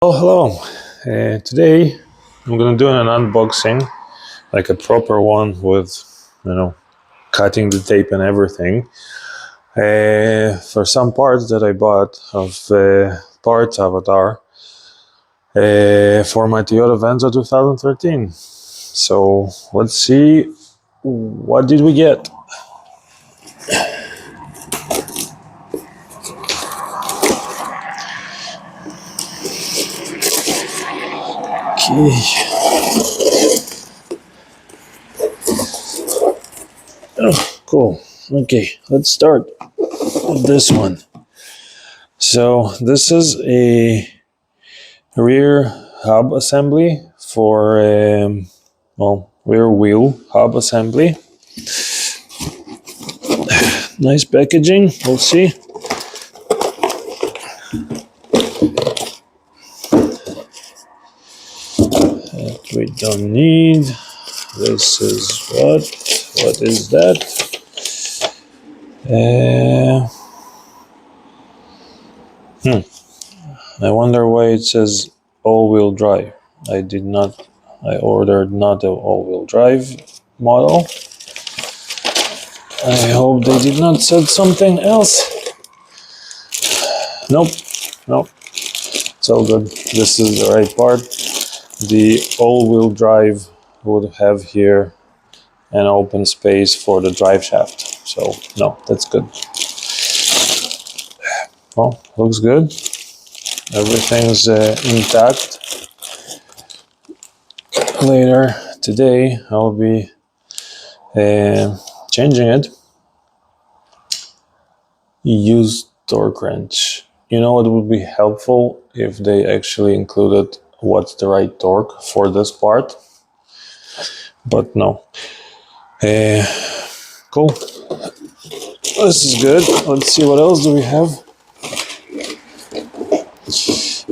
Oh, hello. Today I'm gonna do an unboxing, like a proper one with, cutting the tape and everything. For some parts that I bought of Parts Avatar for my Toyota Venza 2013. So let's see, what did we get? Okay. Oh, cool. Okay, let's start with this one. So this is a rear hub assembly for rear wheel hub assembly. Nice packaging. We'll see. That we don't need. This is what is that? I wonder why it says all-wheel drive. I ordered not an all-wheel drive model. I hope they did not said something else. Nope. It's all good. This is the right part. The all-wheel drive would have here an open space for the drive shaft. So no, that's good. Well, looks good. Everything's intact. Later today I'll be changing it. Use torque wrench. You know, it would be helpful if they actually included what's the right torque for this part, but no. Cool. This is good. Let's see, what else do we have? This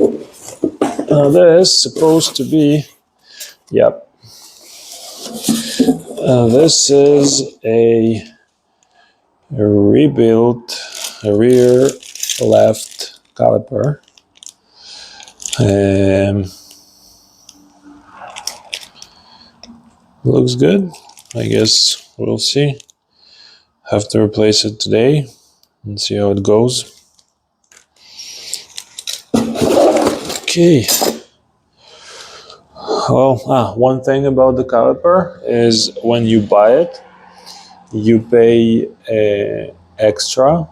is supposed to be, yep. This is a rebuilt rear left caliper. Looks good. I guess we'll see. Have to replace it today and see how it goes. Okay. Well, one thing about the caliper is when you buy it, you pay extra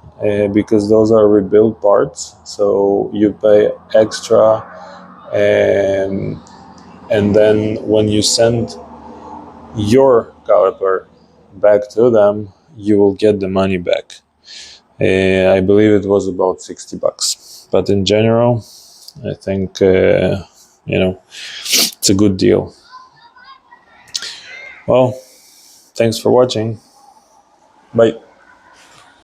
because those are rebuilt parts. So you pay extra, and then when you send your caliper back to them, you will get the money back. I believe it was about $60, but in general, I think it's a good deal. Well, thanks for watching. Bye.